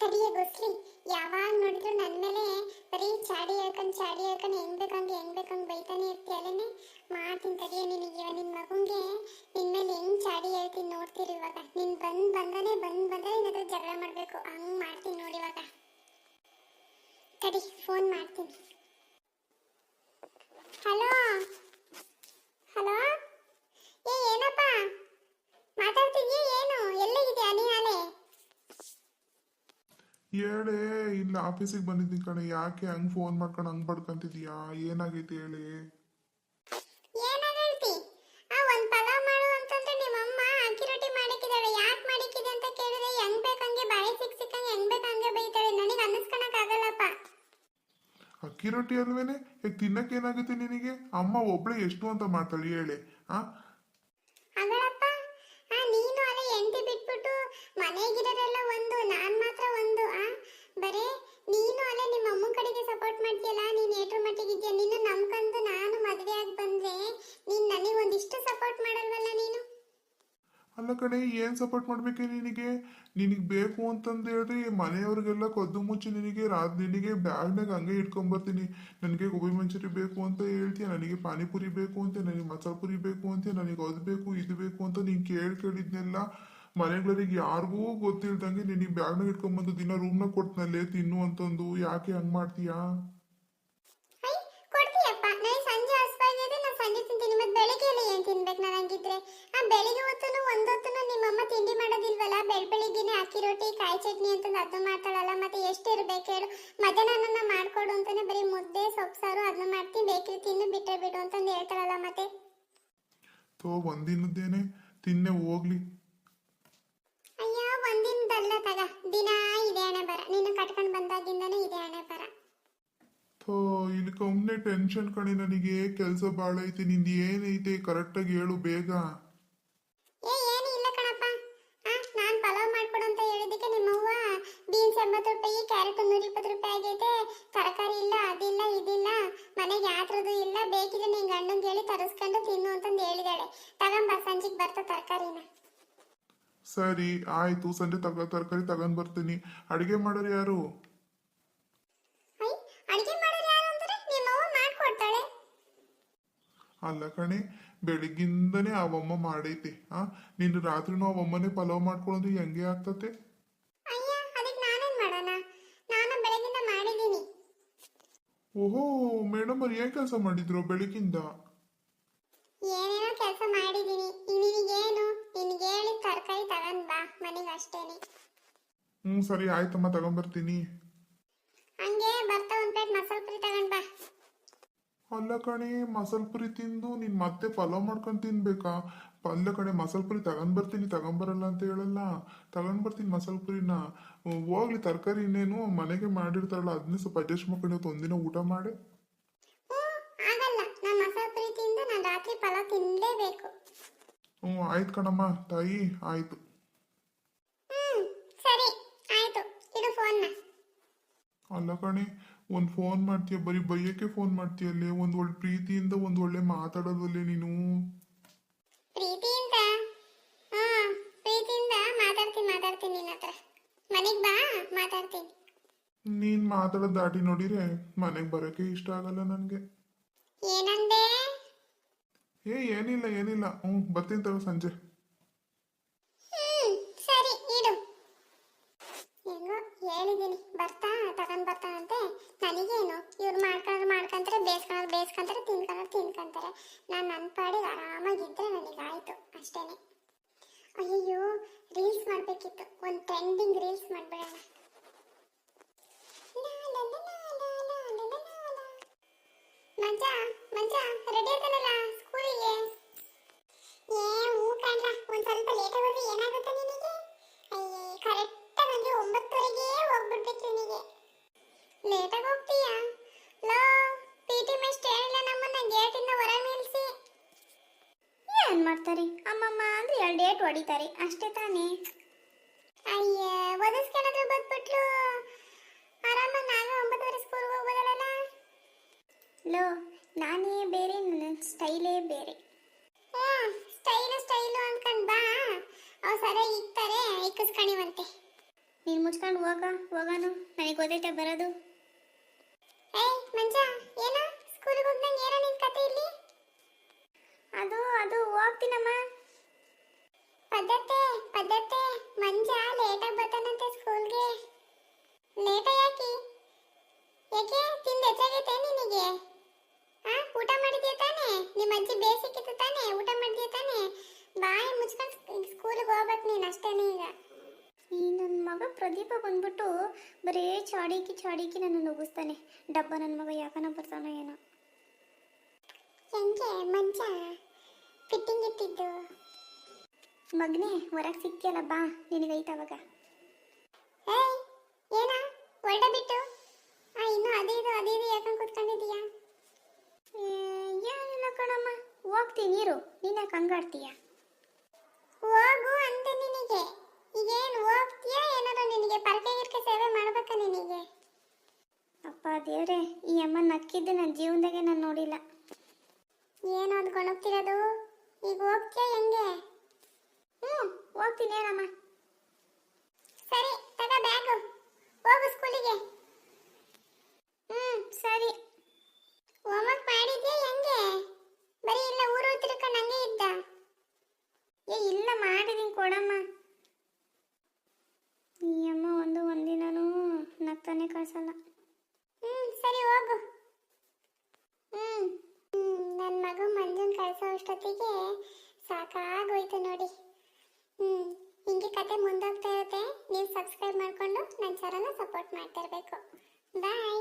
ತಡಿಯ ಗೊಸ್ಲಿ. ಯಾವಾಗ ನೋಡಿದ್ರು ನನ್ನ ಮೇಲೆ ಬರೀ ಚಾಡಿ ಹೇಳ್ಕೊಂಡು ಹೆಂಗ್ ಬೇಕಂಗ್ ಬೈತಾನೆ ಇರ್ತೀಯಲ್ಲೇನೆ. ಮಾಡ್ತೀನಿ ತಡಿಯ ನಿನಗೆ. ನಿನ್ನ ಮಗುಂಗೆ ನಿನ್ನ ಮೇಲೆ ಹೆಂಗ್ ಚಾಡಿ ಹೇಳ್ತೀನಿ ನೋಡ್ತೀರಿ ಇವಾಗ. ನೀನ್ ಬಂದ್ರೆ ಏನಾದ್ರೂ ಜಗಳ ಮಾಡ್ಬೇಕು, ಹಂಗ್ ಮಾಡ್ತೀನಿ ನೋಡಿ ಇವಾಗ. ತಡಿ ಫೋನ್ ಮಾಡ್ತೀನಿ. ಹಲೋ ಹಲೋ, ಏನಪ್ಪ ಮಾತಾಡ್ತಿದ್ಯಾ? ಏನು ಎಲ್ಲಗಿದ್ಯಾ ನೀ? ಆಲೆ ಹೇಳೆ, ಇಲ್ಲಿ ಆಫೀಸಿಗೆ ಬಂದಿದ್ದೀನಿ ಕಣೆ. ಯಾಕೆ ಹಂಗೆ ಫೋನ್ ಮಾಡ್ಕೊಂಡು ಹಂಗೆ ಬಡ್ಕೊಂತಿದೀಯಾ? ಏನಾಗೈತಿ ಹೇಳಿ. ಏನಾಗೈತಿ? ಒಂದ್ ಪಲಾವ್ ಮಾಡು ಅಂತಂದ್ರೆ ನಿಮ್ಮಮ್ಮ ಅಕ್ಕಿ ರೊಟ್ಟಿ ಮಾಡಿಕ್ಕಿದಾಳೆ. ಯಾಕೆ ಮಾಡಿಕ್ಕಿದೆ ಅಂತ ಕೇಳಿದ್ರೆ ಹೆಂಗ್ ಬೇಕಂಗೆ ಬಾಯಿ ಸಿಕ್ಕಂಗೆ ಹೆಂಗ್ ಬೇಕಂಗೆ ಬೈತಾಳೆ. ನನಗೆ ಅನ್ನಿಸ್ಕೊಳಕ್ ಆಗಲ್ಲಪ್ಪ. ಅಕ್ಕಿ ರೊಟ್ಟಿ ಅಲ್ವೇನೆ, ಈಗ ತಿನ್ನಕ್ಕೆ ಏನಾಗುತ್ತೆ ನಿನಗೆ? ಅಮ್ಮ ಒಬ್ಳೆ ಎಷ್ಟು ಅಂತ ಮಾಡ್ತಾಳೆ ಹೇಳಿ. ಅಗಳಪ್ಪ, ನೀನು ಅಲ್ಲ ಎಂಟಿ ಬಿಟ್ಬಿಟ್ಟು ಮನೆಗಿರೋರೆಲ್ಲ ಒಂದು, ನಾನ್ ಮಾತ್ರ ಒಂದು. ಬರೇ ನೀನು ಅಲ್ಲ ನಿಮ್ಮ ಅಮ್ಮನ ಕಡೆಗೆ ಸಪೋರ್ಟ್ ಮಾಡ್ತೀಯಲ್ಲ. ನೀನ್ ಏಟ್ರ ಮಟ್ಟಿಗಿದ್ಯಾ? ನಿನ್ನ ನಂಬ್ಕೊಂಡು ನಾನು ಮದುವೆ ಆಗಿ ಬಂದ್ರೆ ನೀನ್ ನನಗೆ ಒಂದಿಷ್ಟು ಸಪೋರ್ಟ್ ಮಾಡಲ್ವಲ್ಲ ನೀನು? ಅಲ್ಲ ಕಣೆ, ಏನ್ ಸಪೋರ್ಟ್ ಮಾಡ್ಬೇಕೆ ನಿನಗೆ? ನಿನಗೆ ಬೇಕು ಅಂತಂದು ಹೇಳ್ರಿ ಮನೆಯವ್ರಿಗೆಲ್ಲ ಕದ್ದು ಮುಚ್ಚಿ ನಿನಗೆ ಬ್ಯಾಗ್ನಾಗ ಹಂಗೆ ಇಟ್ಕೊಂಡ್ಬರ್ತೀನಿ. ನನಗೆ ಗೋಬಿ ಮಂಚೂರಿ ಬೇಕು ಅಂತ ಹೇಳ್ತೀಯ, ನನಗೆ ಪಾನಿಪುರಿ ಬೇಕು ಅಂತ, ನನಗೆ ಮಸಾಲ ಪುರಿ ಬೇಕು ಅಂತ, ನನಗೆ ಅದು ಬೇಕು ಇದು ಬೇಕು ಅಂತ ನೀನು ಕೇಳಿದ್ನೆಲ್ಲ ಮನೆಗಳಿಗೆ ಯಾರಿಗೂ ಗೊತ್ತಿಲ್ದಂಗೆ ನಿನಗೆ ಬ್ಯಾಗ್ನಾಗ ಇಟ್ಕೊಂಡ್ಬಂದು ದಿನ ರೂಮ್ನಾಗ ಕೊಡ್ತನಲ್ಲೇ ತಿನ್ನು ಅಂತಂದು. ಯಾಕೆ ಹಂಗೆ ಮಾಡ್ತೀಯಾ? ಕೊಡ್ತೀಯಪ್ಪ, ನನಗೆ ಸಂಜೆ ಹಸ್ವಾಗಿದೆ, ನಾನು ಸಂಜೆ ತಿಂತೀನಿ. ಮತ್ತೆ ಬೆಳಿಗ್ಗೆ ಎಲ್ಲ ಏನ್ ತಿನ್ಬೇಕು ನಾನು ಹಂಗಿದ್ರೆ? ಬೆಳಿಗ್ಗೆ ಹೊತ್ತು ಒಂದೊತ್ತು ನಿಮ್ಮಮ್ಮ ತಿಂಡಿ ಮಾಡೋದಿಲ್ವಲ್ಲ? ಬೆಳಿಗ್ಗೆನೆ ಅಕ್ಕಿ ರೊಟ್ಟಿ ಕಾಯಿ ಚಟ್ನಿ ಅಂತಂದು ಅದನ್ನ ಮಾಡ್ತಾಳಲ್ಲ. ಮತ್ತೆ ಎಷ್ಟು ಇರ್ಬೇಕು ಹೇಳು? ಮಧ್ಯಾಹ್ನ ಮಾಡ್ಕೊಡು ಅಂತಾನೆ ಬರೀ ಮುದ್ದೆ ಸೊಪ್ಪು ಸಾರು ಅದನ್ನ ಮಾಡ್ತೀನಿ, ಬೇಕಿದ್ರೆ ತಿನ್ನು ಬಿಟ್ಟೆ ಬಿಡು ಅಂತಂದು ಹೇಳ್ತಾಳಲ್ಲ. ಮತ್ತೆ ಒಂದಿನದ್ದೇನೆ ತಿನ್ನೆ ಹೋಗ್ಲಿ. ಅಯ್ಯೋ, ಒಂದಿನದಲ್ಲ ತಗ, ದಿನ ಇದೆ ಹಣೆ ಬರ. ನೀನು ಕಟ್ಕೊಂಡು ಬಂದಾಗಿಂದಾನೆ ಇದೆ ಹಣೆ ಬರ. ಇಲ್ಲಿ ಒಮ್ಮೆ ಟೆನ್ಷನ್ ಕಣೆ ನನಗೆ. ಕೆಲಸ ಭಾಳ ಐತಿ. ನಿಂದು ಏನೈತೆ ಕರೆಕ್ಟಾಗಿ ಹೇಳು ಬೇಗ. ಏನು ಇಲ್ಲ ಕಣಪ್ಪ. ನಾನು ಪಲಾವ್ ಮಾಡ್ಕೊಡು ಅಂತ ಹೇಳಿದ್ದಕ್ಕೆ ನಿಮ್ಮವ್ವ ಬೀನ್ಸ್ 80 ರೂಪಾಯಿ, ಕ್ಯಾರೆಟ್ 120 ರೂಪಾಯಿ ಆಗೈತೆ, ತರಕಾರಿ ಇಲ್ಲ, ಅದಿಲ್ಲ ಇದಿಲ್ಲ, ಮನೆಗೆ ಯಾತ್ರದು ಇಲ್ಲ, ಬೇಕಿದ್ರೆ ನಿನ್ ಗಂಡಂಗೆ ಹೇಳಿ ತರಿಸ್ಕೊಂಡು ತಿನ್ನು ಅಂತಂದು ಹೇಳಿದಾಳೆ. ತಗೊಂಬ, ಸಂಜೆಗೆ ಬರ್ತಾ ತರಕಾರಿನ. ಸರಿ ಆಯ್ತು, ಸಂಜೆ ತರಕಾರಿ ತಗೊಂಡ್ ಬರ್ತೀನಿ. ಅಡಿಗೆ ಮಾಡೋರು ಯಾರು? ಅಡಿಗೆ ಮಾಡೋರು ಯಾರು ಅಂದ್ರೆ ನಿಮ್ಮವ್ವ ಮಾಡ್ಕೊಡ್ತಾಳೆ. ಅಲ್ಲ ಕಣೆ, ಬೆಳಿಗ್ಗಿಂದನೇ ಅವಮ್ಮ ಮಾಡೈತೆ. ನೀನು ರಾತ್ರಿನೂ ಅವಮ್ಮನೇ ಪಲಾವ್ ಮಾಡ್ಕೊಳ್ಳೋದು ಹೆಂಗೆ ಆಗ್ತತೆ? ಅಯ್ಯ, ಅದಕ್ಕೆ ನಾನೇನ್ ಮಾಡೋಣ? ನಾನು ಬೆಳಗಿಂದ ಮಾಡಿದ್ದೀನಿ. ಓಹೋ ಮೇಡಮ್ ಅವ್ರು ಏನ್ ಕೆಲಸ ಮಾಡಿದ್ರು ಬೆಳಿಗ್ಗಿಂದ? ಏನೇನೋ ಕೆಲಸ ಮಾಡಿದ್ದೀನಿ. ನಿನಗೇನು? ನಿನಗೆ ಹೇಳಿ ತರಕಾರಿ ತಗೊಂಡ್ ಬಾ ಮನೆಗೆ ಅಷ್ಟೇನೆ. ಸರಿ ಆಯ್ತಮ್ಮ, ತಗೊಂಡ್ಬರ್ತೀನಿ. ಹಂಗೆ ಬರ್ತಾ ಒಂದ್ ಪ್ಲೇಟ್ ಮಸಾಲ ಪುರಿ ತಗೊಂಡ್ ಬಾ. ಅಲ್ಲ ಕಣೆ, ಮಸಾಲ ಪುರಿ ತಿಂದು ನೀನ್ ಮತ್ತೆ ಪಲಾವ್ ಮಾಡ್ಕೊಂಡು ತಿನ್ಬೇಕಾ? ಅಲ್ಲ ಕಣೆ, ಮಸಾಲ ಪುರಿ ತಗೊಂಡ್ಬರ್ತೀನಿ, ತಗೊಂಬರಲ್ಲ ಅಂತ ಹೇಳಲ್ಲ. ತಗೊಂಡ್ಬರ್ತೀನಿ ಮಸಾಲ ಪುರಿನ. ಹೋಗ್ಲಿ, ತರಕಾರಿ ಇನ್ನೇನು ಮನೆಗೆ ಮಾಡಿರ್ತಾರಲ್ಲ ಅದನ್ನೇ ಸ್ವಲ್ಪ ಅಡ್ಜಸ್ಟ್ ಮಾಡ್ಕೊಂಡು ಒಂದಿನ ಊಟ ಮಾಡಿ. ಆಗಲ್ಲ, ನಾನು ಮಸಾಲ ಪುರಿ ತಿಂದು ನಾನು ರಾತ್ರಿ ಪಲಾವ್ ತಿನ್ಲೇಬೇಕು. ಆಯ್ತು ಕಣಮ್ಮ ತಾಯಿ, ಆಯ್ತು. ಸರಿ ಆಯ್ತು, ಇಡು ಫೋನ್ನ. ಅಲ್ಲ ಕಣೆ, ಒಂದು ಫೋನ್ ಮಾಡ್ತೀಯ, ಬರೀ ಬೈಯಕ್ಕೆ ಫೋನ್ ಮಾಡ್ತೀಯಲ್ಲೇ. ಒಂದು ಒಳ್ಳೆ ಪ್ರೀತಿಯಿಂದ ಒಂದು ಒಳ್ಳೆ ಮಾತಾಡೋದಲ್ಲೇ ನೀನು. ಪ್ರೀತಿಯಿಂದ ಪ್ರೀತಿಯಿಂದ ಮಾತಾಡ್ತೀನಿ ನಿನ್ನ ಹತ್ರ. ಮನೆಗೆ ಬಾ, ಮಾತಾಡ್ತೀನಿ. ನೀನ್ ಮಾತಾಡೋದು ದಾಟಿ ನೋಡಿರೆ ಮನೆಗೆ ಬರೋಕೆ ಇಷ್ಟ ಆಗಲ್ಲ ನನಗೆ. ಏನಂದೆ? ಏನಿಲ್ಲ ಬರ್ತೀನಿ ತಗೋ ಸಂಜೆ. ಸರಿ ಇಡು. ಹೆಂಗೋ ಹೇಳಿದ್ದೀನಿ, ತಗೊಂಡ್ ಬರ್ತಾನಂತೆ. ನನಗೇನು, ಇವ್ರು ಮಾಡ್ಕೊಂತಾರೆ, ಬೇಯಿಸ್ಕೊಂತಾರೆ, ತಿನ್ಕೊಂತಾರೆ. ನಾನು ನನ್ನ ಪಾಡಿಗೆ ಆರಾಮಾಗಿದ್ದರೆ ನನಗಾಯ್ತು ಅಷ್ಟೇನೆ. ಅಯ್ಯೋ, ರೀಲ್ಸ್ ಮಾಡಬೇಕಿತ್ತು. ಒಂದು ಟ್ರೆಂಡಿಂಗ್ ರೀಲ್ಸ್ ಮಾಡ್ಬಿಡೋಣ. ಮಂಜ ರೆಡಿ ಆದನಲ್ಲ ಸ್ಕೂಲಿಗೆ? ಹೂ ಕಣ್ರ, ಒಂದು ಸ್ವಲ್ಪ ಲೇಟ್ ಆಗೋದು ಏನಾಗುತ್ತೆ ನಿನಗೆ? ಅಯ್ಯೇ, ಕರೆಕ್ಟಾಗಿ ಅಂದರೆ 9:30ಗೆ ಹೋಗ್ಬಿಡ್ಬೇಕು ನಿನಗೆ. ಲೇಟಾಗಿ ಹೋಗ್ತೀಯಾ? ಲೋ, PT ಮಿಸ್ಟರ್ ಹೇಳಿಲ್ಲ ನಮ್ಮನ್ನ ಗೇಟಿಂದ ಹೊರಗೆ ನಿಲ್ಲಿಸಿ. ಏನ್ ಮಾಡ್ತಾರೆ ಅಮ್ಮಮ್ಮ ಅಂದ್ರೆ 2 ಡೇಟ್ ಹೊಡಿತಾರೆ ಅಷ್ಟೇ ತಾನೇ. ಅಯ್ಯ, ಓದಿಸ್ಕೊಂಡ್ರೆ ಬಂದ್ಬಿಟ್ಲು. ಆರಾಮಾಗಿ ನಾವೇ 9:30 ಸ್ಕೂಲ್ಗೆ ಹೋಗ್ಬೋದಲ್ಲ. ಲೋ, ನಾನೇ ಬೇರೆ, ನನ್ನ ಸ್ಟೈಲೇ ಬೇರೆ. ಸ್ಟೈಲು ಅನ್ಕೊಂಡ್ ಬಾ. ಅವ್ ಸರಿಯಾಗಿ ಇಕ್ತಾರೆ, ಇಕ್ಕಿಸ್ಕಣಿವಂತೆ. ನೀನು ಮುಚ್ಚ ಮುಚ್ಕೊಂಡು ಹೋಗೋನು ನನಗೆ ಗೊತ್ತೈತೆ ಬರೋದು. ಏಯ್ ಮಂಜ, ಏನೋ ಸ್ಕೂಲಿಗೆ ಹೋಗ್ದಂಗೆ ಏನೋ ನಿನ್ ಕತೆ ಇಲ್ಲಿ? ಅದು ಹೋಗ್ತೀನಮ್ಮ. ಪದ್ಧತಿ ಪದ್ಧತಿ, ಮಂಜ ಲೇಟಾಗಿ ಬರ್ತಾನಂತೆ ಸ್ಕೂಲ್ಗೆ. ಲೇಟ ಯಾಕೆ ತಿಂದು ಹೆಚ್ಚಾಗೈತೆ ನಿನಗೆ? ಊಟ ಮಾಡಿದ್ಯಾ ತಾನೆ? ನಿಮ್ಮ ಅಜ್ಜಿ ಬೇಸಿಕ್ಕಿತ್ತು ತಾನೆ? ಊಟ ಮಾಡಿದ್ಯಾ ತಾನೆ? ಬಾಯಿ ಮುಚ್ಕೊಂಡು ಸ್ಕೂಲಿಗೆ ಹೋಗ್ಬೇಕು ನೀನು ಅಷ್ಟೇನೆ ಈಗ. ಈ ನನ್ನ ಮಗ ಪ್ರದೀಪ ಬಂದ್ಬಿಟ್ಟು ಬರೀ ಚಾಡಿಕಿ ನನ್ನ ನುಗ್ಗಿಸ್ತಾನೆ. ಡಬ್ಬ ನನ್ನ ಮಗ ಯಾಕನ ಬರ್ತಾನೋ ಏನೋ. ಹೆಂಗೆ ಮಂಜ ಫಿಟ್ಟಿಂಗ್ ಇಟ್ಟಿದ್ದು? ಮಗನೇ ಹೊರಗೆ ಸಿಕ್ತಿಯಲ್ಲ ಬಾ, ನಿನಗೈತೆ ಅವಾಗ. ಏಯ್ ಏನ ಹೊರಡ ಬಿಟ್ಟು ಇನ್ನು ಅದೇ ಇದು ಯಾಕಂಗೆ ಕೂತ್ಕೊಂಡಿದೀಯಾ? ಏನಿಲ್ಲ ಕಣಮ್ಮ, ಹೋಗ್ತೀನಿ ಇರು, ನೀನು ಯಾಕೆ ಹಂಗಾಡ್ತೀಯ? ಹೋಗು ಅಂತ ನಿನಗೆ. ಈಗೇನು ಹೋಗ್ತೀಯಾ? ಏನಾದ್ರು ನಿನಗೆ ಪರಕೆ ಗಿರ್ಕೆ ಸೇವೆ ಮಾಡ್ಬೇಕಾ ನಿನಗೆ? ಅಪ್ಪ ದೇವ್ರೆ, ಈ ಅಮ್ಮ ನಕ್ಕಿದ್ದು ನನ್ನ ಜೀವನದಾಗೆ ನಾನು ನೋಡಿಲ್ಲ. ಏನೋ ಅದು ಗೊಣಗ್ತಿರೋದು? ಈಗ ಹೋಗ್ತೀಯಾ ಹೆಂಗೆ? ಹೋಗ್ತೀನಿ ಏನಮ್ಮ. ಸರಿ ತಗ ಬ್ಯಾಗು, ಹೋಗು ಸ್ಕೂಲಿಗೆ. ಸರಿ. ಹೋಮ್ವರ್ಕ್ ಮಾಡಿದ್ಯಾ ಹೆಂಗೆ? ಬರೀ ಇಲ್ಲ ಊರು ತಿರ್ಕೊಂಡು ಹಂಗೆ ಇದ್ದ? ಇಲ್ಲ ಮಾಡಿದೀನಿ ಕೊಡಮ್ಮ. ಈ ಅಮ್ಮ ಒಂದಿನನೂ ನಗ್ತಾನೆ ಕಳ್ಸಲ್ಲ. ಸರಿ ಹೋಗು. ನನ್ನ ಮಗ ಮಂಜುನ್ ಕಳ್ಸೋ ಅಷ್ಟೊತ್ತಿಗೆ ಸಾಕಾಗೋಯ್ತು ನೋಡಿ. ಹಿಂಗೆ ಕತೆ ಮುಂದೋಗ್ತಾ ಇರುತ್ತೆ. ನೀವು ಸಬ್ಸ್ಕ್ರೈಬ್ ಮಾಡಿಕೊಂಡು ನನ್ನ ಚಾನಲ್ನ ಸಪೋರ್ಟ್ ಮಾಡ್ತಿರ್ಬೇಕು. ಬಾಯ್.